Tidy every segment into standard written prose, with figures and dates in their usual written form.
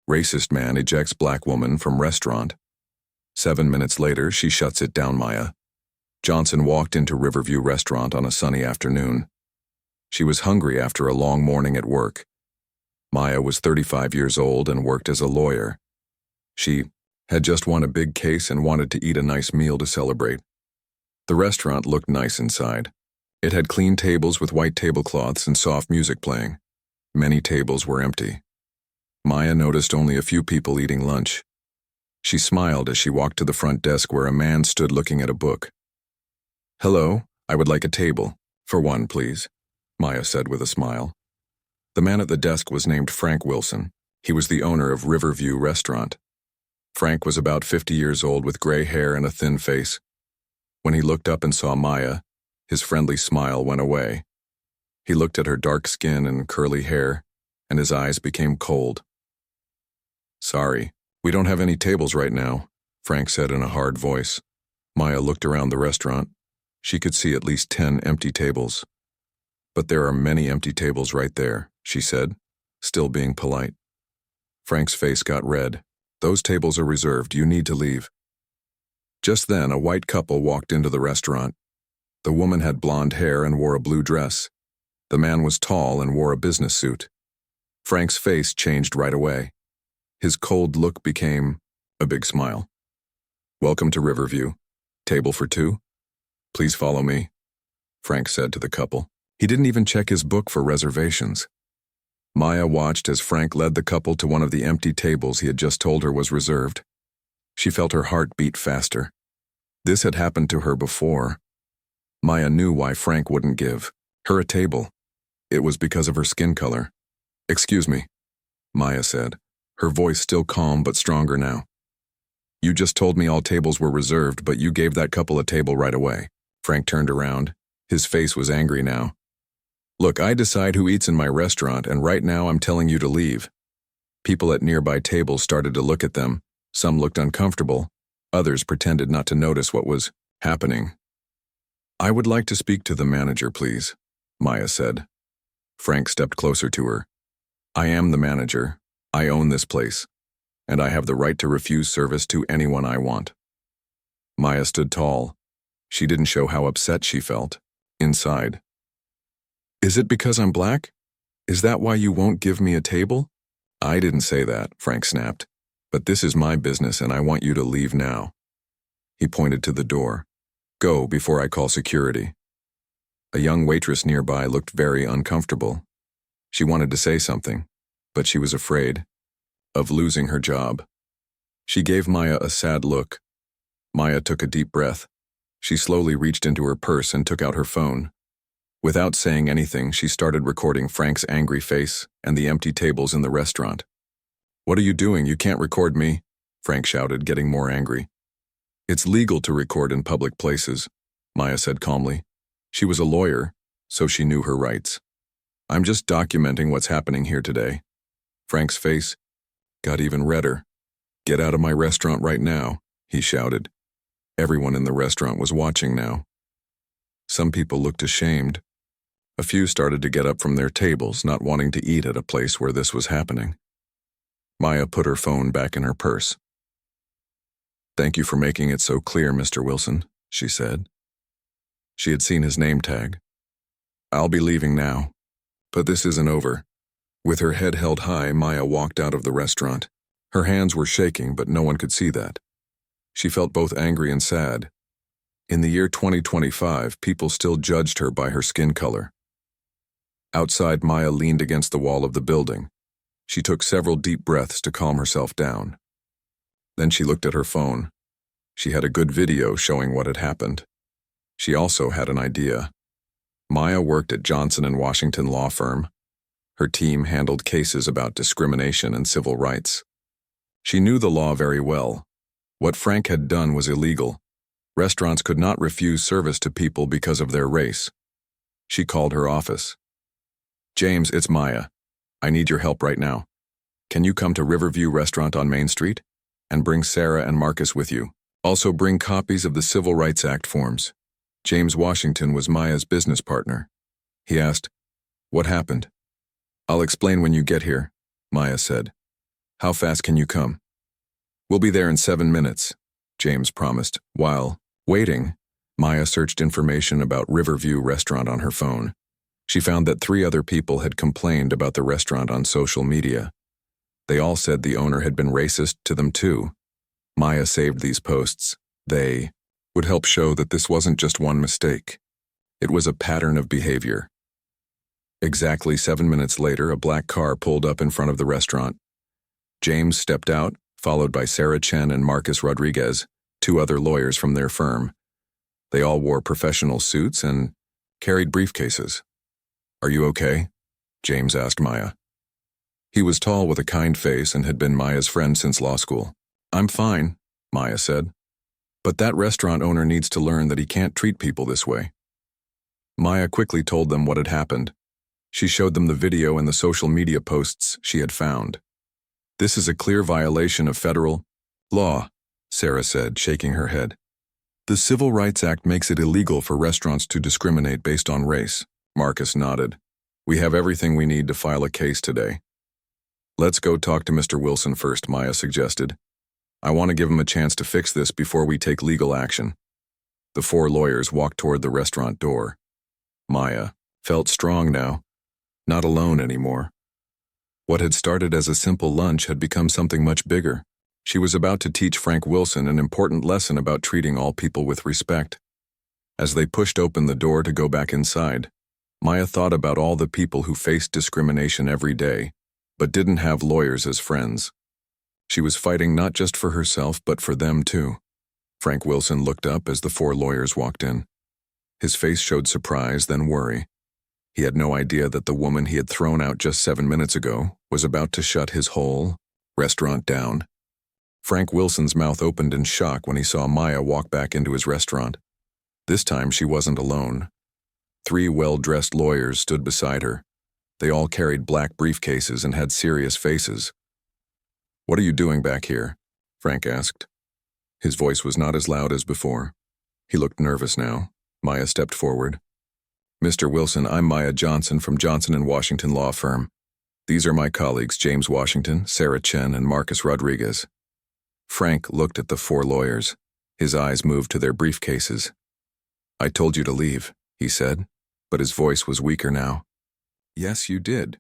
Racist man ejects black woman from restaurant. 7 minutes later, she shuts it down. Maya Johnson walked into Riverview restaurant on a sunny afternoon. She was hungry after a long morning at work. Maya was 35 years old and worked as a lawyer. She had just won a big case and wanted to eat a nice meal to celebrate. The restaurant looked nice inside. It had clean tables with white tablecloths and soft music playing. Many tables were empty. Maya noticed only a few people eating lunch. She smiled as she walked to the front desk where a man stood looking at a book. "Hello, I would like a table. For one, please," Maya said with a smile. The man at the desk was named Frank Wilson. He was the owner of Riverview Restaurant. Frank was about 50 years old with gray hair and a thin face. When he looked up and saw Maya, his friendly smile went away. He looked at her dark skin and curly hair, and his eyes became cold. "Sorry, we don't have any tables right now," Frank said in a hard voice. Maya looked around the restaurant. She could see at least 10 empty tables. "But there are many empty tables right there," she said, still being polite. Frank's face got red. "Those tables are reserved. You need to leave." Just then, a white couple walked into the restaurant. The woman had blonde hair and wore a blue dress. The man was tall and wore a business suit. Frank's face changed right away. His cold look became a big smile. "Welcome to Riverview. Table for two? Please follow me," Frank said to the couple. He didn't even check his book for reservations. Maya watched as Frank led the couple to one of the empty tables he had just told her was reserved. She felt her heart beat faster. This had happened to her before. Maya knew why Frank wouldn't give her a table. It was because of her skin color. "Excuse me," Maya said, her voice still calm but stronger now. "You just told me all tables were reserved, but you gave that couple a table right away." Frank turned around. His face was angry now. "Look, I decide who eats in my restaurant, and right now I'm telling you to leave." People at nearby tables started to look at them. Some looked uncomfortable. Others pretended not to notice what was happening. "I would like to speak to the manager, please," Maya said. Frank stepped closer to her. "I am the manager. I own this place, and I have the right to refuse service to anyone I want." Maya stood tall. She didn't show how upset she felt. Inside. "Is it because I'm black? Is that why you won't give me a table?" "I didn't say that," Frank snapped. "But this is my business and I want you to leave now." He pointed to the door. "Go before I call security." A young waitress nearby looked very uncomfortable. She wanted to say something, but she was afraid of losing her job. She gave Maya a sad look. Maya took a deep breath. She slowly reached into her purse and took out her phone. Without saying anything, she started recording Frank's angry face and the empty tables in the restaurant. "What are you doing? You can't record me," Frank shouted, getting more angry. "It's legal to record in public places," Maya said calmly. She was a lawyer, so she knew her rights. "I'm just documenting what's happening here today." Frank's face got even redder. "Get out of my restaurant right now," he shouted. Everyone in the restaurant was watching now. Some people looked ashamed. A few started to get up from their tables, not wanting to eat at a place where this was happening. Maya put her phone back in her purse. "Thank you for making it so clear, Mr. Wilson," she said. She had seen his name tag. "I'll be leaving now." But this isn't over. With her head held high, Maya walked out of the restaurant. Her hands were shaking, but no one could see that. She felt both angry and sad. In the year 2025, people still judged her by her skin color. Outside, Maya leaned against the wall of the building. She took several deep breaths to calm herself down. Then she looked at her phone. She had a good video showing what had happened. She also had an idea. Maya worked at Johnson & Washington law firm. Her team handled cases about discrimination and civil rights. She knew the law very well. What Frank had done was illegal. Restaurants could not refuse service to people because of their race. She called her office. "James, it's Maya. I need your help right now. Can you come to Riverview Restaurant on Main Street? And bring Sarah and Marcus with you. Also bring copies of the Civil Rights Act forms." James Washington was Maya's business partner. He asked, "What happened?" "I'll explain when you get here," Maya said. How fast can you come? We'll be there in 7 minutes, James promised. While waiting, Maya searched information about Riverview Restaurant on her phone. She found that 3 other people had complained about the restaurant on social media. They all said the owner had been racist to them too. Maya saved these posts. They would help show that this wasn't just one mistake. It was a pattern of behavior. Exactly 7 minutes later, a black car pulled up in front of the restaurant. James stepped out, followed by Sarah Chen and Marcus Rodriguez, 2 other lawyers from their firm. They all wore professional suits and carried briefcases. "Are you okay?" James asked Maya. He was tall with a kind face and had been Maya's friend since law school. "I'm fine," Maya said. "But that restaurant owner needs to learn that he can't treat people this way." Maya quickly told them what had happened. She showed them the video and the social media posts she had found. "This is a clear violation of federal law," Sarah said, shaking her head. "The Civil Rights Act makes it illegal for restaurants to discriminate based on race." Marcus nodded. "We have everything we need to file a case today." "Let's go talk to Mr. Wilson first," Maya suggested. "I want to give him a chance to fix this before we take legal action." The 4 lawyers walked toward the restaurant door. Maya felt strong now, not alone anymore. What had started as a simple lunch had become something much bigger. She was about to teach Frank Wilson an important lesson about treating all people with respect. As they pushed open the door to go back inside, Maya thought about all the people who faced discrimination every day, but didn't have lawyers as friends. She was fighting not just for herself, but for them too. Frank Wilson looked up as the 4 lawyers walked in. His face showed surprise, then worry. He had no idea that the woman he had thrown out just 7 minutes ago was about to shut his whole restaurant down. Frank Wilson's mouth opened in shock when he saw Maya walk back into his restaurant. This time she wasn't alone. 3 well-dressed lawyers stood beside her. They all carried black briefcases and had serious faces. "What are you doing back here?" Frank asked. His voice was not as loud as before. He looked nervous now. Maya stepped forward. "Mr. Wilson, I'm Maya Johnson from Johnson & Washington Law Firm. These are my colleagues, James Washington, Sarah Chen, and Marcus Rodriguez." Frank looked at the 4 lawyers. His eyes moved to their briefcases. "I told you to leave," he said, but his voice was weaker now. "Yes, you did,"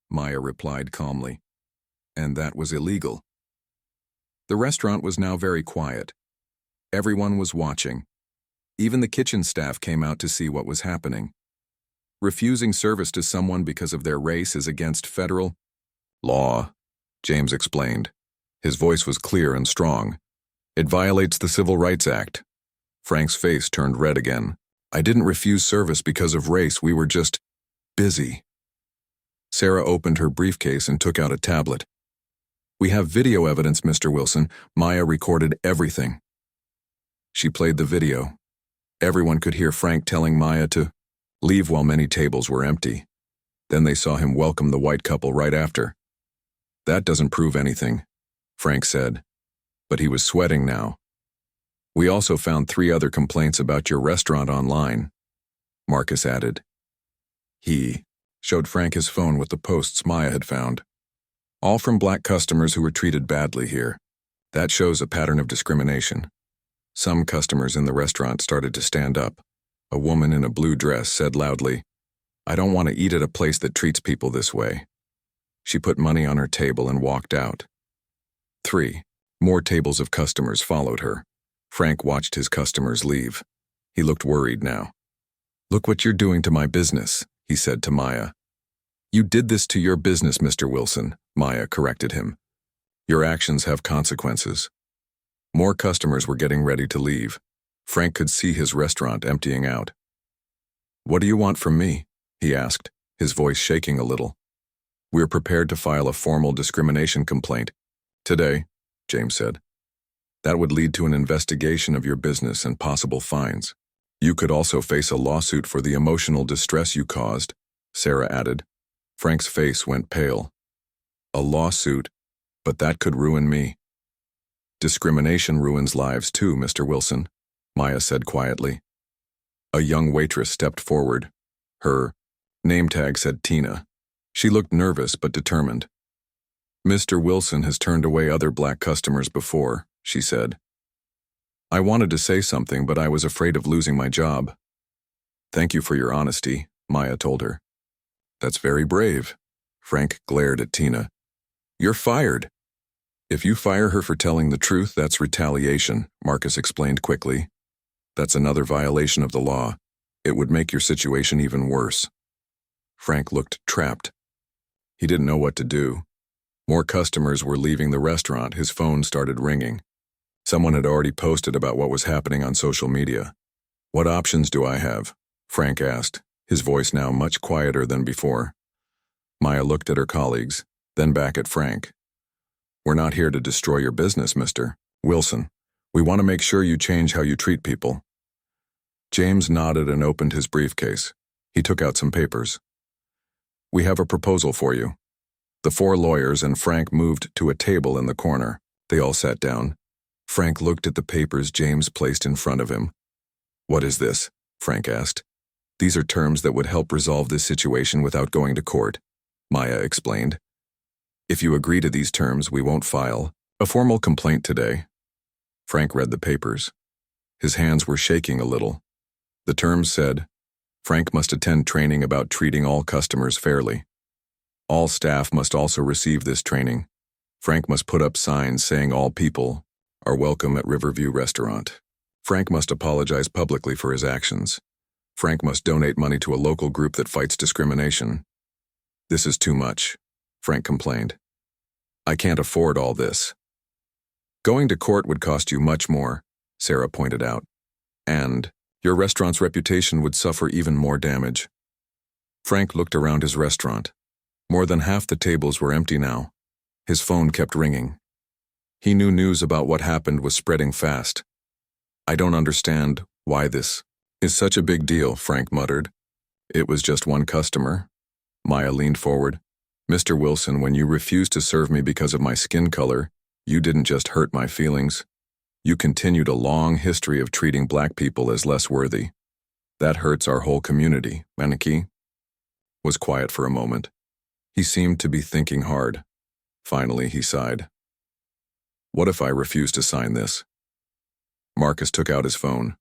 Maya replied calmly. "And that was illegal." The restaurant was now very quiet. Everyone was watching. Even the kitchen staff came out to see what was happening. Refusing service to someone because of their race is against federal law, James explained. His voice was clear and strong. "It violates the Civil Rights Act." Frank's face turned red again. "I didn't refuse service because of race, we were just busy." Sarah opened her briefcase and took out a tablet. "We have video evidence, Mr. Wilson. Maya recorded everything." She played the video. Everyone could hear Frank telling Maya to leave while many tables were empty. Then they saw him welcome the white couple right after. "That doesn't prove anything," Frank said, but he was sweating now. "We also found 3 other complaints about your restaurant online," Marcus added. He showed Frank his phone with the posts Maya had found. "All from black customers who were treated badly here. That shows a pattern of discrimination." Some customers in the restaurant started to stand up. A woman in a blue dress said loudly, "I don't want to eat at a place that treats people this way." She put money on her table and walked out. 3 more tables of customers followed her. Frank watched his customers leave. He looked worried now. "Look what you're doing to my business," he said to Maya. "You did this to your business, Mr. Wilson," Maya corrected him. "Your actions have consequences." More customers were getting ready to leave. Frank could see his restaurant emptying out. "What do you want from me?" he asked, his voice shaking a little. "We're prepared to file a formal discrimination complaint today," James said. "That would lead to an investigation of your business and possible fines. You could also face a lawsuit for the emotional distress you caused," Sarah added. Frank's face went pale. "A lawsuit, but that could ruin me." "Discrimination ruins lives too, Mr. Wilson," Maya said quietly. A young waitress stepped forward. Her name tag said Tina. She looked nervous but determined. Mr. Wilson has turned away other black customers before, she said. I wanted to say something, but I was afraid of losing my job. Thank you for your honesty, Maya told her. That's very brave. Frank glared at Tina. You're fired. If you fire her for telling the truth, that's retaliation, Marcus explained quickly. That's another violation of the law. It would make your situation even worse. Frank looked trapped. He didn't know what to do. More customers were leaving the restaurant. His phone started ringing. Someone had already posted about what was happening on social media. What options do I have? Frank asked, his voice now much quieter than before. Maya looked at her colleagues, then back at Frank. We're not here to destroy your business, Mr. Wilson. We want to make sure you change how you treat people. James nodded and opened his briefcase. He took out some papers. We have a proposal for you. The 4 lawyers and Frank moved to a table in the corner. They all sat down. Frank looked at the papers James placed in front of him. What is this? Frank asked. These are terms that would help resolve this situation without going to court, Maya explained. If you agree to these terms, we won't file a formal complaint today. Frank read the papers. His hands were shaking a little. The terms said, Frank must attend training about treating all customers fairly. All staff must also receive this training. Frank must put up signs saying all people are welcome at Riverview Restaurant. Frank must apologize publicly for his actions. Frank must donate money to a local group that fights discrimination. This is too much, Frank complained. I can't afford all this. Going to court would cost you much more, Sarah pointed out. And your restaurant's reputation would suffer even more damage. Frank looked around his restaurant. More than half the tables were empty now. His phone kept ringing. He knew news about what happened was spreading fast. I don't understand why this is such a big deal, Frank muttered. It was just one customer. Maya leaned forward. Mr. Wilson, when you refused to serve me because of my skin color, you didn't just hurt my feelings. You continued a long history of treating black people as less worthy. That hurts our whole community. Manaki was quiet for a moment. He seemed to be thinking hard. Finally, he sighed. What if I refuse to sign this? Marcus took out his phone.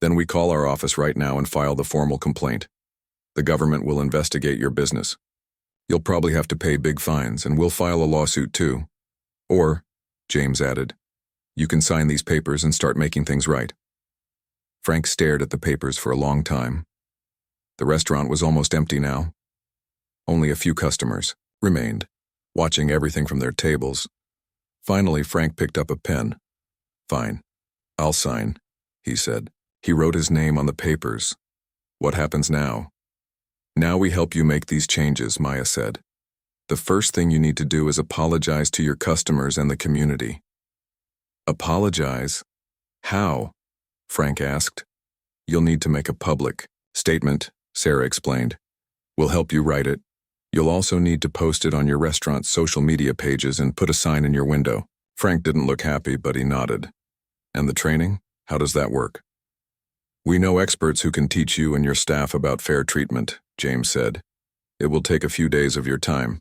Then we call our office right now and file the formal complaint. The government will investigate your business. You'll probably have to pay big fines, and we'll file a lawsuit too. Or, James added, you can sign these papers and start making things right. Frank stared at the papers for a long time. The restaurant was almost empty now. Only a few customers remained, watching everything from their tables. Finally, Frank picked up a pen. Fine, I'll sign, he said. He wrote his name on the papers. What happens now? Now we help you make these changes, Maya said. The first thing you need to do is apologize to your customers and the community. Apologize? How? Frank asked. You'll need to make a public statement, Sarah explained. We'll help you write it. You'll also need to post it on your restaurant's social media pages and put a sign in your window. Frank didn't look happy, but he nodded. And the training? How does that work? We know experts who can teach you and your staff about fair treatment, James said. It will take a few days of your time.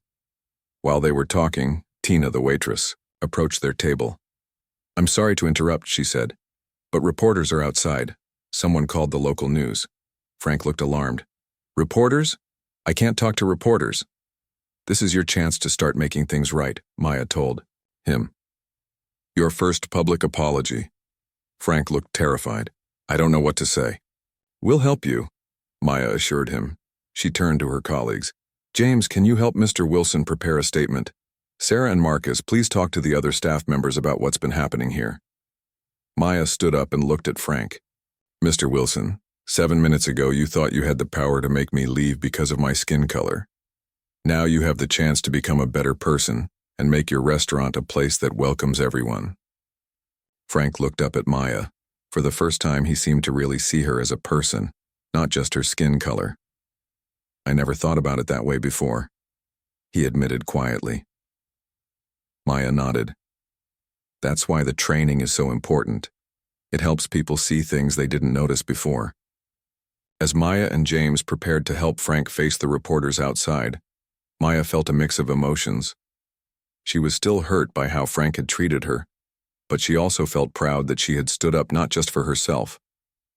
While they were talking, Tina, the waitress, approached their table. I'm sorry to interrupt, she said, but reporters are outside. Someone called the local news. Frank looked alarmed. Reporters? I can't talk to reporters. This is your chance to start making things right, Maya told him. Your first public apology. Frank looked terrified. I don't know what to say. We'll help you, Maya assured him. She turned to her colleagues. James, can you help Mr. Wilson prepare a statement? Sarah and Marcus, please talk to the other staff members about what's been happening here. Maya stood up and looked at Frank. Mr. Wilson, 7 minutes ago you thought you had the power to make me leave because of my skin color. Now you have the chance to become a better person and make your restaurant a place that welcomes everyone. Frank looked up at Maya. For the first time, he seemed to really see her as a person, not just her skin color. I never thought about it that way before, he admitted quietly. Maya nodded. That's why the training is so important. It helps people see things they didn't notice before. As Maya and James prepared to help Frank face the reporters outside, Maya felt a mix of emotions. She was still hurt by how Frank had treated her, but she also felt proud that she had stood up not just for herself,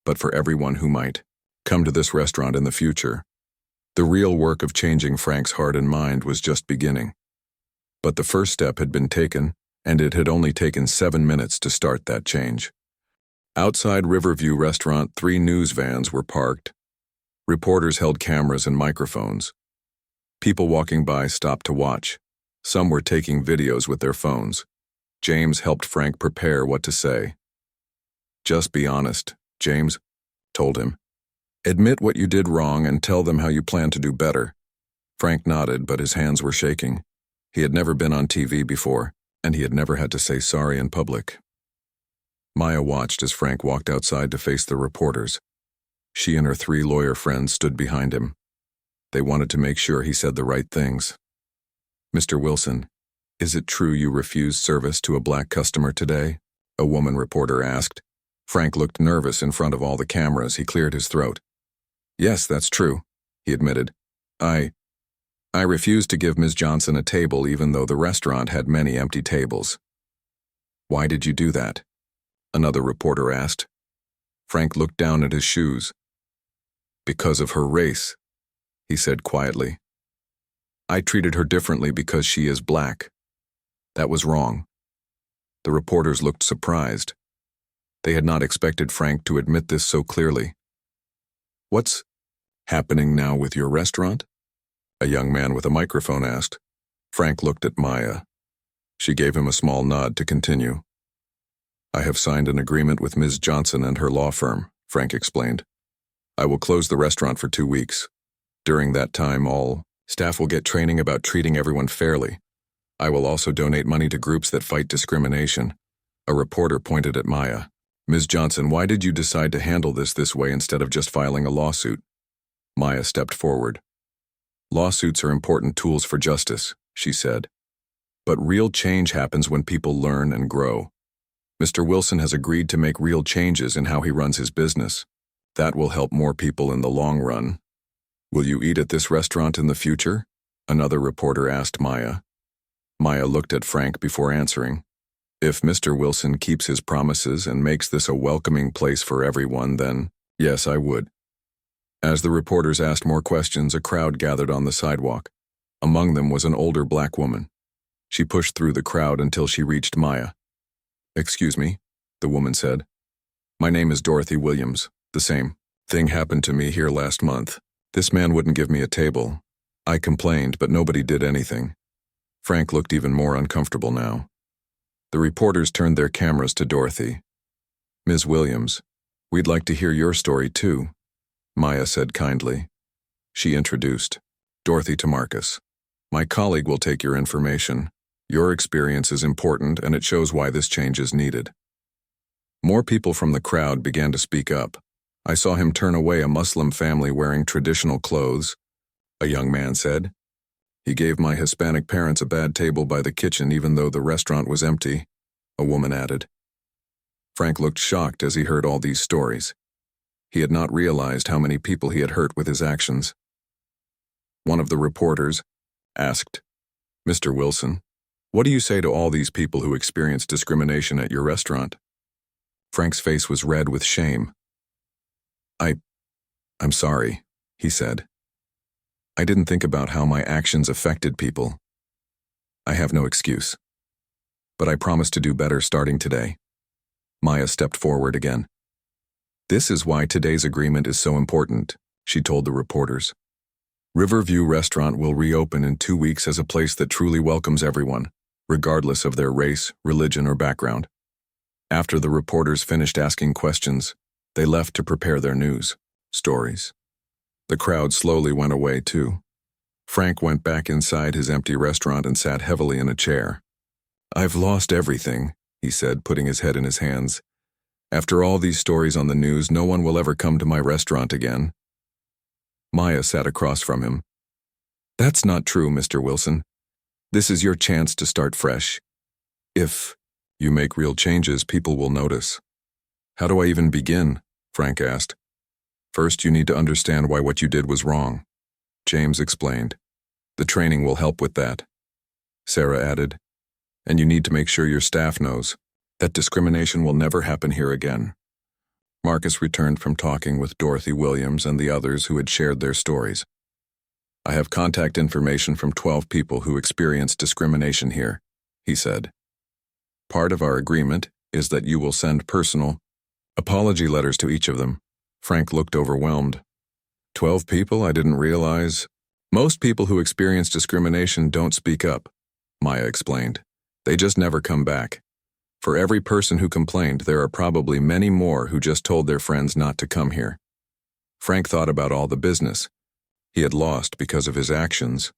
but for everyone who might come to this restaurant in the future. The real work of changing Frank's heart and mind was just beginning. But the first step had been taken, and it had only taken 7 minutes to start that change. Outside Riverview Restaurant, 3 news vans were parked. Reporters held cameras and microphones. People walking by stopped to watch. Some were taking videos with their phones. James helped Frank prepare what to say. "Just be honest," James told him. "Admit what you did wrong and tell them how you plan to do better." Frank nodded, but his hands were shaking. He had never been on TV before, and he had never had to say sorry in public. Maya watched as Frank walked outside to face the reporters. She and her 3 lawyer friends stood behind him. They wanted to make sure he said the right things. "Mr. Wilson, is it true you refused service to a black customer today?" a woman reporter asked. Frank looked nervous in front of all the cameras. He cleared his throat. "Yes, that's true," he admitted. I refused to give Ms. Johnson a table even though the restaurant had many empty tables." "Why did you do that?" another reporter asked. Frank looked down at his shoes. "Because of her race," he said quietly. "I treated her differently because she is black. That was wrong." The reporters looked surprised. They had not expected Frank to admit this so clearly. "What's happening now with your restaurant?" a young man with a microphone asked. Frank looked at Maya. She gave him a small nod to continue. "I have signed an agreement with Ms. Johnson and her law firm," Frank explained. "I will close the restaurant for 2 weeks. During that time, all staff will get training about treating everyone fairly. I will also donate money to groups that fight discrimination." A reporter pointed at Maya. "Ms. Johnson, why did you decide to handle this way instead of just filing a lawsuit?" Maya stepped forward. "Lawsuits are important tools for justice," she said. "But real change happens when people learn and grow. Mr. Wilson has agreed to make real changes in how he runs his business. That will help more people in the long run." "Will you eat at this restaurant in the future?" another reporter asked Maya. Maya looked at Frank before answering. "If Mr. Wilson keeps his promises and makes this a welcoming place for everyone, then yes, I would." As the reporters asked more questions, a crowd gathered on the sidewalk. Among them was an older black woman. She pushed through the crowd until she reached Maya. "Excuse me," the woman said. "My name is Dorothy Williams. The same thing happened to me here last month. This man wouldn't give me a table. I complained, but nobody did anything." Frank looked even more uncomfortable now. The reporters turned their cameras to Dorothy. "Ms. Williams, we'd like to hear your story too," Maya said kindly. She introduced Dorothy to Marcus. "My colleague will take your information. Your experience is important and it shows why this change is needed." More people from the crowd began to speak up. "I saw him turn away a Muslim family wearing traditional clothes," a young man said. "He gave my Hispanic parents a bad table by the kitchen even though the restaurant was empty," a woman added. Frank looked shocked as he heard all these stories. He had not realized how many people he had hurt with his actions. One of the reporters asked, "Mr. Wilson, what do you say to all these people who experience discrimination at your restaurant?" Frank's face was red with shame. I'm sorry," he said. "I didn't think about how my actions affected people. I have no excuse. But I promise to do better starting today." Maya stepped forward again. "This is why today's agreement is so important," she told the reporters. "Riverview Restaurant will reopen in 2 weeks as a place that truly welcomes everyone, regardless of their race, religion, or background." After the reporters finished asking questions, they left to prepare their news stories. The crowd slowly went away too. Frank went back inside his empty restaurant and sat heavily in a chair. "I've lost everything," he said, putting his head in his hands. "After all these stories on the news, no one will ever come to my restaurant again." Maya sat across from him. "That's not true, Mr. Wilson. This is your chance to start fresh. If you make real changes, people will notice." "How do I even begin?" Frank asked. "First, you need to understand why what you did was wrong," James explained. "The training will help with that," Sarah added. And you need to make sure your staff knows that discrimination will never happen here again. Marcus returned from talking with Dorothy Williams and the others who had shared their stories. I have contact information from 12 people who experienced discrimination here, he said. Part of our agreement is that you will send personal apology letters to each of them. Frank looked overwhelmed. 12 people? I didn't realize. Most people who experience discrimination don't speak up, Maya explained. They just never come back. For every person who complained, there are probably many more who just told their friends not to come here. Frank thought about all the business he had lost because of his actions.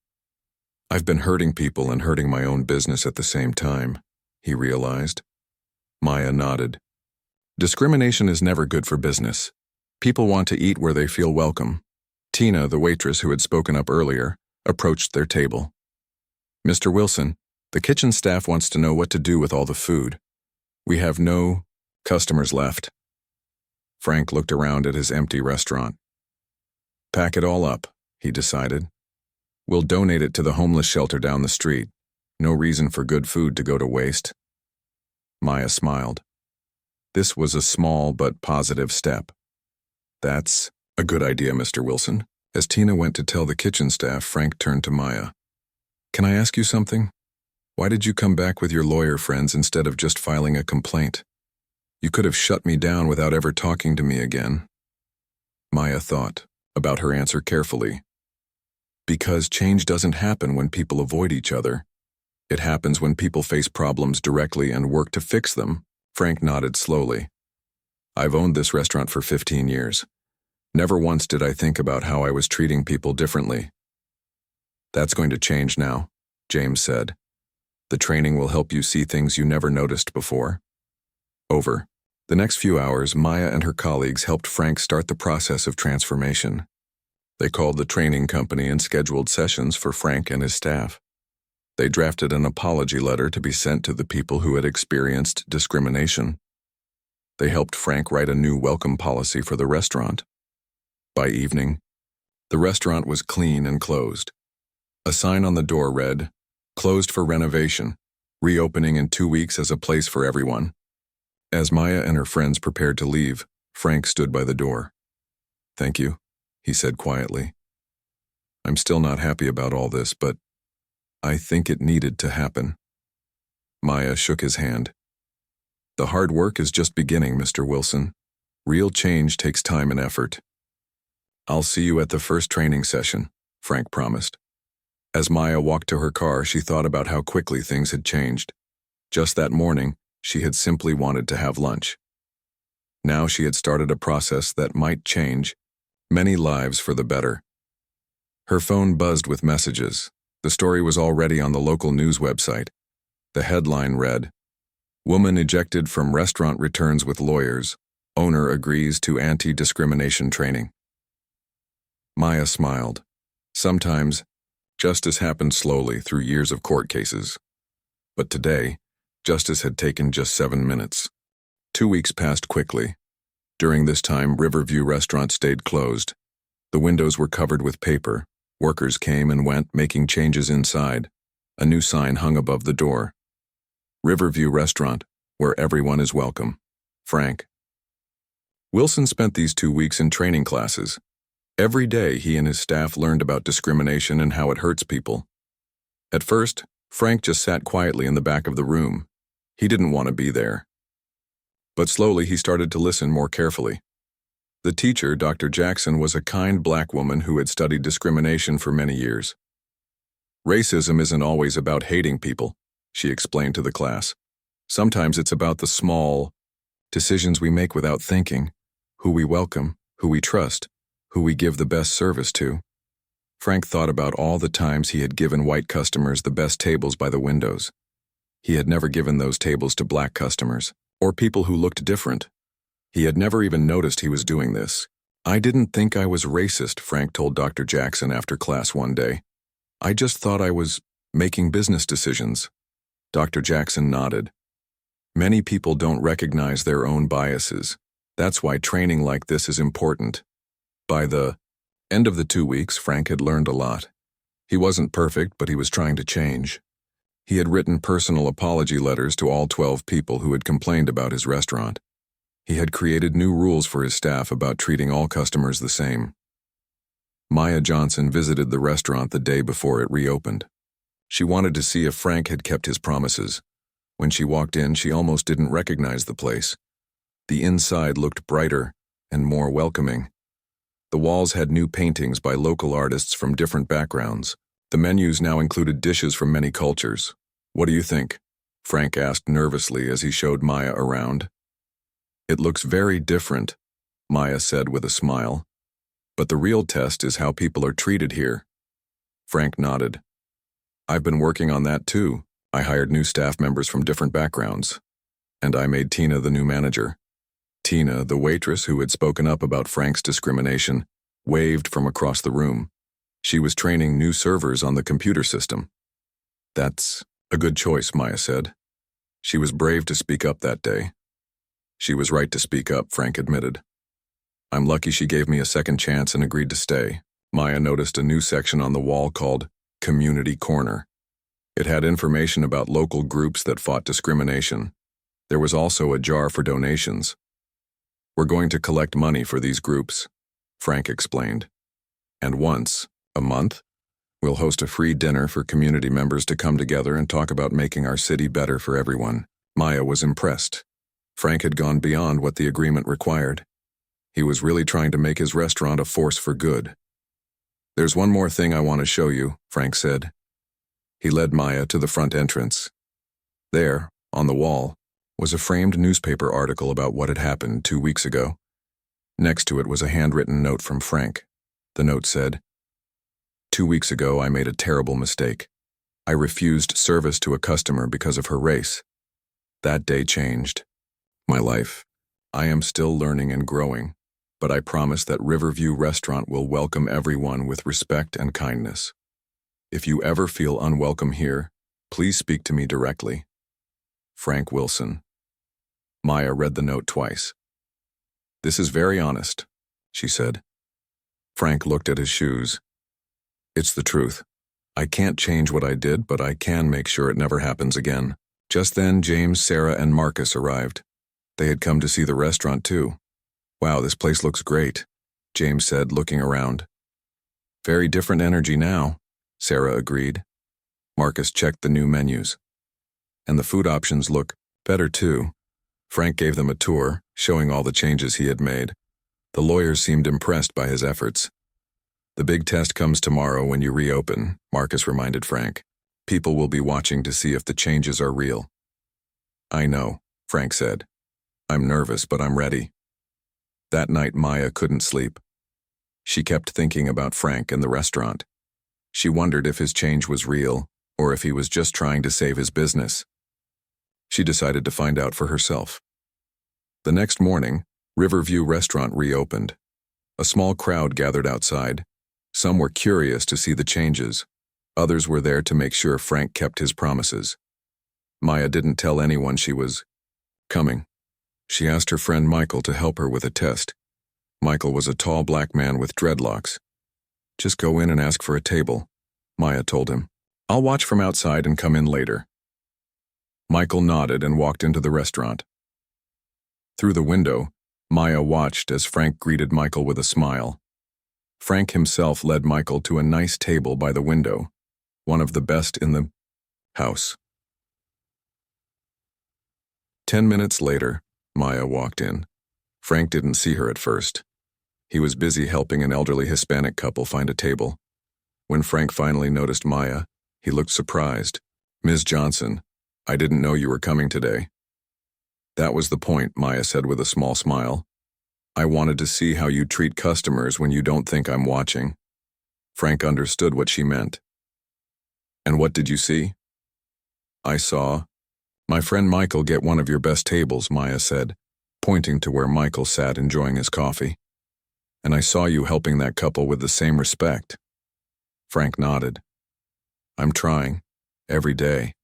I've been hurting people and hurting my own business at the same time, he realized. Maya nodded. Discrimination is never good for business. People want to eat where they feel welcome. Tina, the waitress who had spoken up earlier, approached their table. Mr. Wilson, the kitchen staff wants to know what to do with all the food. We have no customers left. Frank looked around at his empty restaurant. Pack it all up, he decided. We'll donate it to the homeless shelter down the street. No reason for good food to go to waste. Maya smiled. This was a small but positive step. That's a good idea, Mr. Wilson. As Tina went to tell the kitchen staff, Frank turned to Maya. Can I ask you something? Why did you come back with your lawyer friends instead of just filing a complaint? You could have shut me down without ever talking to me again. Maya thought about her answer carefully. Because change doesn't happen when people avoid each other. It happens when people face problems directly and work to fix them. Frank nodded slowly. I've owned this restaurant for 15 years. Never once did I think about how I was treating people differently. That's going to change now, James said. The training will help you see things you never noticed before. Over the next few hours, Maya and her colleagues helped Frank start the process of transformation. They called the training company and scheduled sessions for Frank and his staff. They drafted an apology letter to be sent to the people who had experienced discrimination. They helped Frank write a new welcome policy for the restaurant. By evening, the restaurant was clean and closed. A sign on the door read, "Closed for renovation, reopening in 2 weeks as a place for everyone." As Maya and her friends prepared to leave, Frank stood by the door. Thank you, he said quietly. I'm still not happy about all this, but I think it needed to happen. Maya shook his hand. The hard work is just beginning, Mr. Wilson. Real change takes time and effort. I'll see you at the first training session, Frank promised. As Maya walked to her car, she thought about how quickly things had changed. Just that morning, she had simply wanted to have lunch. Now she had started a process that might change many lives for the better. Her phone buzzed with messages. The story was already on the local news website. The headline read, Woman ejected from restaurant returns with lawyers. Owner agrees to anti-discrimination training. Maya smiled. Sometimes, justice happened slowly through years of court cases. But today, justice had taken just 7 minutes. 2 weeks passed quickly. During this time, Riverview Restaurant stayed closed. The windows were covered with paper. Workers came and went, making changes inside. A new sign hung above the door. Riverview Restaurant, where everyone is welcome. Frank. Wilson spent these 2 weeks in training classes. Every day, he and his staff learned about discrimination and how it hurts people. At first, Frank just sat quietly in the back of the room. He didn't want to be there. But slowly, he started to listen more carefully. The teacher, Dr. Jackson, was a kind black woman who had studied discrimination for many years. Racism isn't always about hating people, she explained to the class. Sometimes it's about the small decisions we make without thinking, who we welcome, who we trust, who we give the best service to. Frank thought about all the times he had given white customers the best tables by the windows. He had never given those tables to black customers, or people who looked different. He had never even noticed he was doing this. I didn't think I was racist, Frank told Dr. Jackson after class one day. I just thought I was making business decisions. Dr. Jackson nodded. Many people don't recognize their own biases. That's why training like this is important. By the end of the 2 weeks, Frank had learned a lot. He wasn't perfect, but he was trying to change. He had written personal apology letters to all 12 people who had complained about his restaurant. He had created new rules for his staff about treating all customers the same. Maya Johnson visited the restaurant the day before it reopened. She wanted to see if Frank had kept his promises. When she walked in, she almost didn't recognize the place. The inside looked brighter and more welcoming. The walls had new paintings by local artists from different backgrounds. The menus now included dishes from many cultures. "What do you think?" Frank asked nervously as he showed Maya around. "It looks very different," Maya said with a smile. "But the real test is how people are treated here." Frank nodded. "I've been working on that too. I hired new staff members from different backgrounds. And I made Tina the new manager." Tina, the waitress who had spoken up about Frank's discrimination, waved from across the room. She was training new servers on the computer system. "That's a good choice," Maya said. She was brave to speak up that day. "She was right to speak up," Frank admitted. "I'm lucky she gave me a second chance and agreed to stay." Maya noticed a new section on the wall called Community Corner. It had information about local groups that fought discrimination. There was also a jar for donations. "We're going to collect money for these groups," Frank explained. "And once a month, we'll host a free dinner for community members to come together and talk about making our city better for everyone." Maya was impressed. Frank had gone beyond what the agreement required. He was really trying to make his restaurant a force for good. "There's one more thing I want to show you," Frank said. He led Maya to the front entrance. There, on the wall, was a framed newspaper article about what had happened 2 weeks ago. Next to it was a handwritten note from Frank. The note said, "2 weeks ago, I made a terrible mistake. I refused service to a customer because of her race. That day changed my life. I am still learning and growing, but I promise that Riverview Restaurant will welcome everyone with respect and kindness. If you ever feel unwelcome here, please speak to me directly. Frank Wilson." Maya read the note twice. "This is very honest," she said. Frank looked at his shoes. "It's the truth. I can't change what I did, but I can make sure it never happens again." Just then, James, Sarah, and Marcus arrived. They had come to see the restaurant too. "Wow, this place looks great," James said, looking around. "Very different energy now," Sarah agreed. Marcus checked the new menus. "And the food options look better too." Frank gave them a tour, showing all the changes he had made. The lawyers seemed impressed by his efforts. "The big test comes tomorrow when you reopen," Marcus reminded Frank. "People will be watching to see if the changes are real." "I know," Frank said. "I'm nervous, but I'm ready." That night, Maya couldn't sleep. She kept thinking about Frank and the restaurant. She wondered if his change was real, or if he was just trying to save his business. She decided to find out for herself. The next morning, Riverview Restaurant reopened. A small crowd gathered outside. Some were curious to see the changes. Others were there to make sure Frank kept his promises. Maya didn't tell anyone she was coming. She asked her friend Michael to help her with a test. Michael was a tall black man with dreadlocks. "Just go in and ask for a table," Maya told him. "I'll watch from outside and come in later." Michael nodded and walked into the restaurant. Through the window, Maya watched as Frank greeted Michael with a smile. Frank himself led Michael to a nice table by the window, one of the best in the house. 10 minutes later, Maya walked in. Frank didn't see her at first. He was busy helping an elderly Hispanic couple find a table. When Frank finally noticed Maya, he looked surprised. "Ms. Johnson, I didn't know you were coming today." "That was the point," Maya said with a small smile. "I wanted to see how you treat customers when you don't think I'm watching." Frank understood what she meant. "And what did you see?" "I saw my friend Michael get one of your best tables," Maya said, pointing to where Michael sat enjoying his coffee. "And I saw you helping that couple with the same respect." Frank nodded. "I'm trying, every day.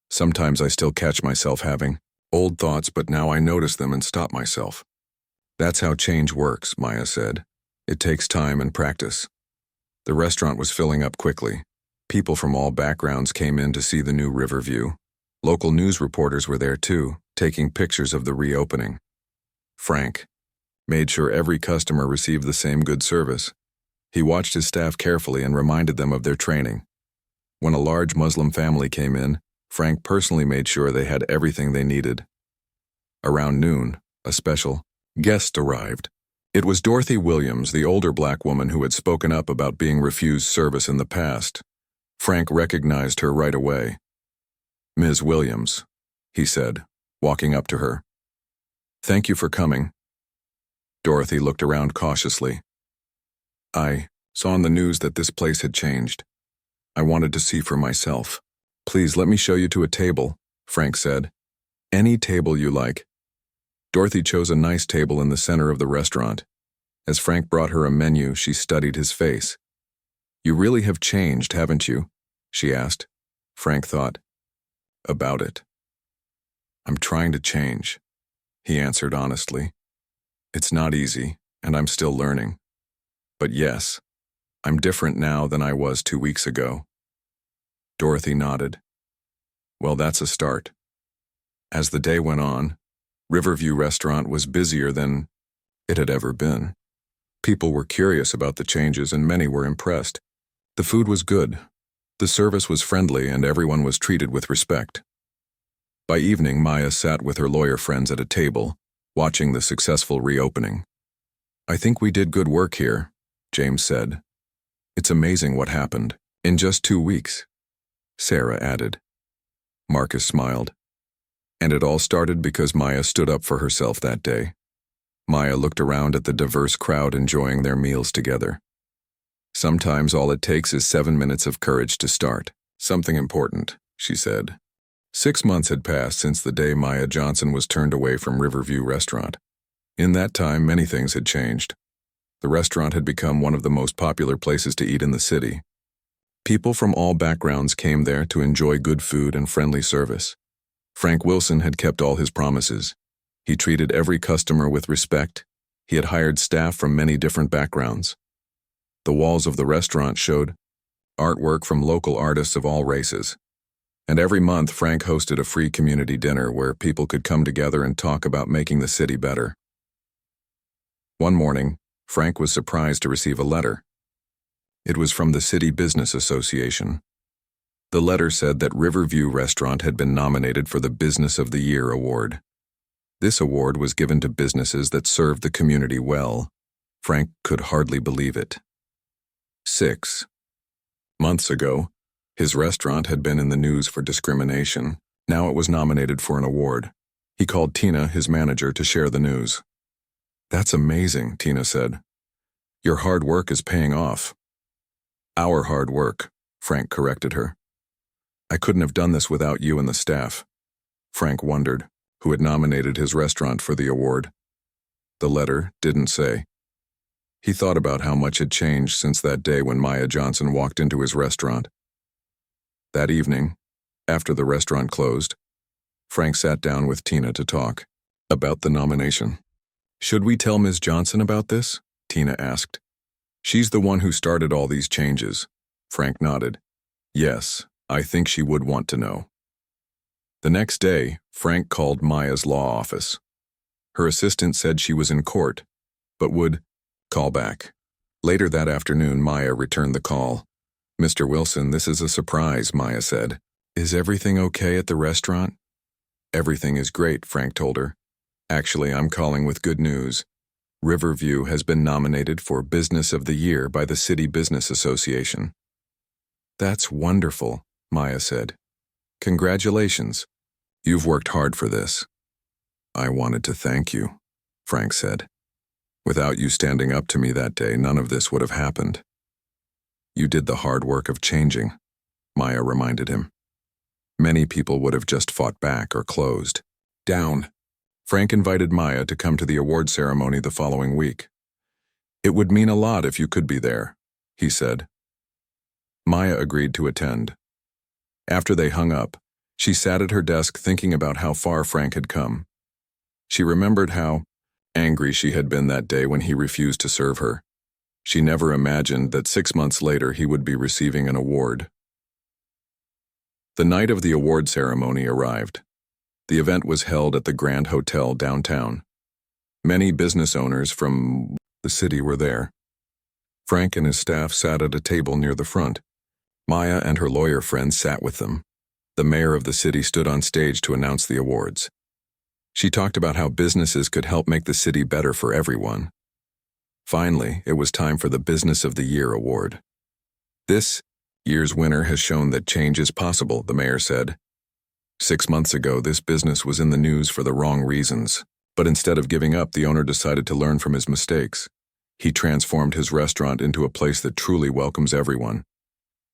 Sometimes I still catch myself having old thoughts, but now I notice them and stop myself." "That's how change works," Maya said. "It takes time and practice." The restaurant was filling up quickly. People from all backgrounds came in to see the new Riverview. Local news reporters were there too, taking pictures of the reopening. Frank made sure every customer received the same good service. He watched his staff carefully and reminded them of their training. When a large Muslim family came in, Frank personally made sure they had everything they needed. Around noon, a special guest arrived. It was Dorothy Williams, the older black woman who had spoken up about being refused service in the past. Frank recognized her right away. "Ms. Williams," he said, walking up to her. "Thank you for coming." Dorothy looked around cautiously. "I saw on the news that this place had changed. I wanted to see for myself." "Please let me show you to a table," Frank said. "Any table you like." Dorothy chose a nice table in the center of the restaurant. As Frank brought her a menu, she studied his face. "You really have changed, haven't you?" she asked. Frank thought about it. "I'm trying to change," he answered honestly. "It's not easy, and I'm still learning. But yes, I'm different now than I was 2 weeks ago." Dorothy nodded. "Well, that's a start." As the day went on, Riverview Restaurant was busier than it had ever been. People were curious about the changes and many were impressed. The food was good, the service was friendly, and everyone was treated with respect. By evening, Maya sat with her lawyer friends at a table, watching the successful reopening. "I think we did good work here," James said. "It's amazing what happened in just 2 weeks," Sarah added. Marcus smiled. "And it all started because Maya stood up for herself that day." Maya looked around at the diverse crowd enjoying their meals together. "Sometimes all it takes is 7 minutes of courage to start something important," she said. 6 months had passed since the day Maya Johnson was turned away from Riverview Restaurant. In that time, many things had changed. The restaurant had become one of the most popular places to eat in the city. People from all backgrounds came there to enjoy good food and friendly service. Frank Wilson had kept all his promises. He treated every customer with respect. He had hired staff from many different backgrounds. The walls of the restaurant showed artwork from local artists of all races. And every month, Frank hosted a free community dinner where people could come together and talk about making the city better. One morning, Frank was surprised to receive a letter. It was from the City Business Association. The letter said that Riverview Restaurant had been nominated for the Business of the Year award. This award was given to businesses that served the community well. Frank could hardly believe it. 6 months ago, his restaurant had been in the news for discrimination. Now it was nominated for an award. He called Tina, his manager, to share the news. "That's amazing," Tina said. "Your hard work is paying off." "Our hard work," Frank corrected her. "I couldn't have done this without you and the staff." Frank wondered who had nominated his restaurant for the award. The letter didn't say. He thought about how much had changed since that day when Maya Johnson walked into his restaurant. That evening, after the restaurant closed, Frank sat down with Tina to talk about the nomination. "Should we tell Ms. Johnson about this?" Tina asked. "She's the one who started all these changes." Frank nodded. "Yes, I think she would want to know." The next day, Frank called Maya's law office. Her assistant said she was in court, but would call back. Later that afternoon, Maya returned the call. "Mr. Wilson, this is a surprise," Maya said. "Is everything okay at the restaurant?" "Everything is great," Frank told her. "Actually, I'm calling with good news. Riverview has been nominated for Business of the Year by the City Business Association." "That's wonderful," Maya said. "Congratulations. You've worked hard for this." "I wanted to thank you," Frank said. "Without you standing up to me that day, none of this would have happened." "You did the hard work of changing," Maya reminded him. "Many people would have just fought back or closed down." Frank invited Maya to come to the award ceremony the following week. "It would mean a lot if you could be there," he said. Maya agreed to attend. After they hung up, she sat at her desk thinking about how far Frank had come. She remembered how angry she had been that day when he refused to serve her. She never imagined that 6 months later he would be receiving an award. The night of the award ceremony arrived. The event was held at the Grand Hotel downtown. Many business owners from the city were there. Frank and his staff sat at a table near the front. Maya and her lawyer friend sat with them. The mayor of the city stood on stage to announce the awards. She talked about how businesses could help make the city better for everyone. Finally, it was time for the Business of the Year award. This year's winner has shown that change is possible, the mayor said. 6 months ago, this business was in the news for the wrong reasons. But instead of giving up, the owner decided to learn from his mistakes. He transformed his restaurant into a place that truly welcomes everyone.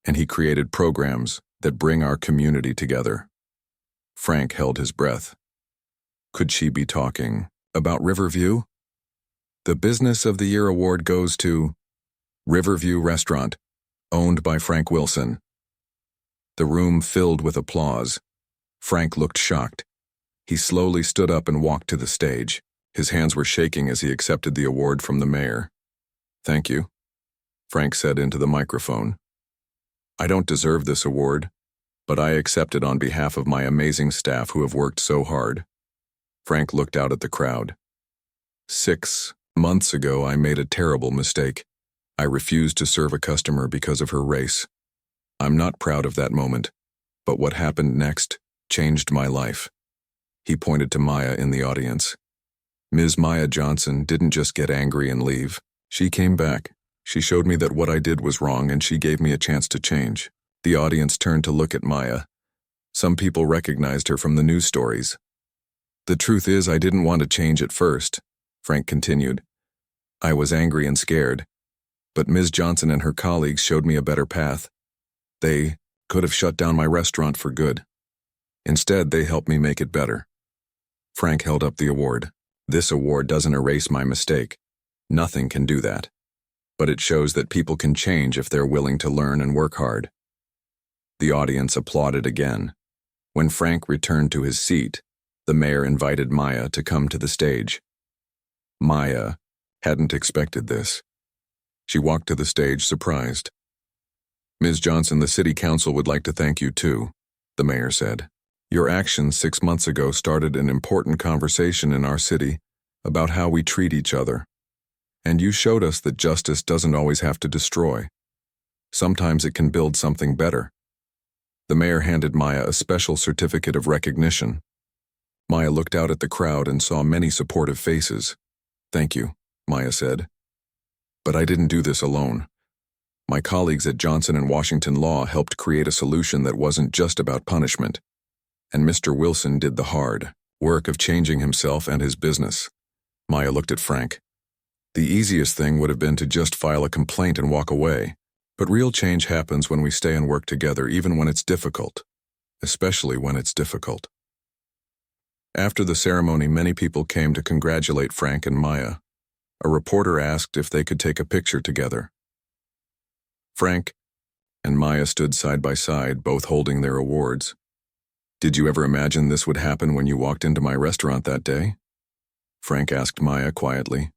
And he created programs that bring our community together. Frank held his breath. Could she be talking about Riverview? The Business of the Year award goes to Riverview Restaurant, owned by Frank Wilson. The room filled with applause. Frank looked shocked. He slowly stood up and walked to the stage. His hands were shaking as he accepted the award from the mayor. "Thank you," Frank said into the microphone. "I don't deserve this award, but I accept it on behalf of my amazing staff who have worked so hard." Frank looked out at the crowd. 6 months ago, I made a terrible mistake. I refused to serve a customer because of her race. I'm not proud of that moment, but what happened next changed my life. He pointed to Maya in the audience. Ms. Maya Johnson didn't just get angry and leave. She came back. She showed me that what I did was wrong, and she gave me a chance to change. The audience turned to look at Maya. Some people recognized her from the news stories. The truth is, I didn't want to change at first, Frank continued. I was angry and scared. But Ms. Johnson and her colleagues showed me a better path. They could have shut down my restaurant for good. Instead, they helped me make it better. Frank held up the award. This award doesn't erase my mistake. Nothing can do that. But it shows that people can change if they're willing to learn and work hard. The audience applauded again. When Frank returned to his seat, the mayor invited Maya to come to the stage. Maya hadn't expected this. She walked to the stage surprised. Ms. Johnson, the city council would like to thank you too, the mayor said. Your actions 6 months ago started an important conversation in our city about how we treat each other. And you showed us that justice doesn't always have to destroy. Sometimes it can build something better. The mayor handed Maya a special certificate of recognition. Maya looked out at the crowd and saw many supportive faces. Thank you, Maya said. But I didn't do this alone. My colleagues at Johnson & Washington Law helped create a solution that wasn't just about punishment. And Mr. Wilson did the hard work of changing himself and his business. Maya looked at Frank. The easiest thing would have been to just file a complaint and walk away. But real change happens when we stay and work together, even when it's difficult. Especially when it's difficult. After the ceremony, many people came to congratulate Frank and Maya. A reporter asked if they could take a picture together. Frank and Maya stood side by side, both holding their awards. Did you ever imagine this would happen when you walked into my restaurant that day? Frank asked Maya quietly.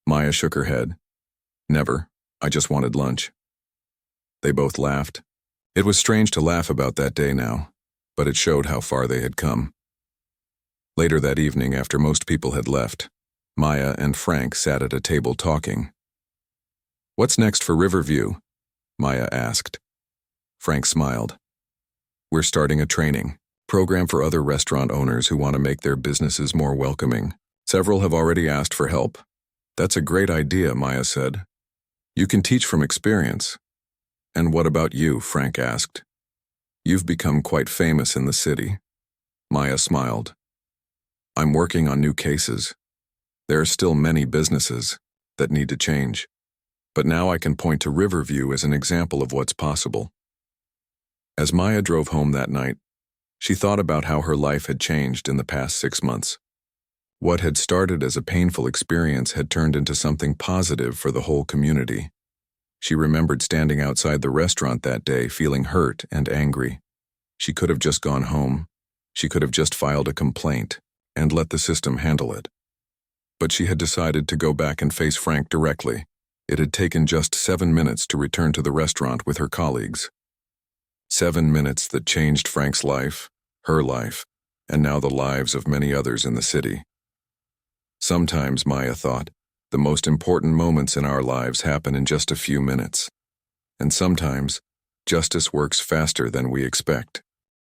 Maya shook her head. Never. I just wanted lunch. They both laughed. It was strange to laugh about that day now, but it showed how far they had come. Later that evening, after most people had left, Maya and Frank sat at a table talking. What's next for Riverview? Maya asked. Frank smiled. We're starting a training program for other restaurant owners who want to make their businesses more welcoming. Several have already asked for help. That's a great idea, Maya said. You can teach from experience. And what about you? Frank asked. You've become quite famous in the city. Maya smiled. I'm working on new cases. There are still many businesses that need to change. But now I can point to Riverview as an example of what's possible. As Maya drove home that night, she thought about how her life had changed in the past 6 months. What had started as a painful experience had turned into something positive for the whole community. She remembered standing outside the restaurant that day feeling hurt and angry. She could have just gone home. She could have just filed a complaint and let the system handle it. But she had decided to go back and face Frank directly. It had taken just 7 minutes to return to the restaurant with her colleagues. 7 minutes that changed Frank's life, her life, and now the lives of many others in the city. Sometimes, Maya thought, the most important moments in our lives happen in just a few minutes. And sometimes, justice works faster than we expect.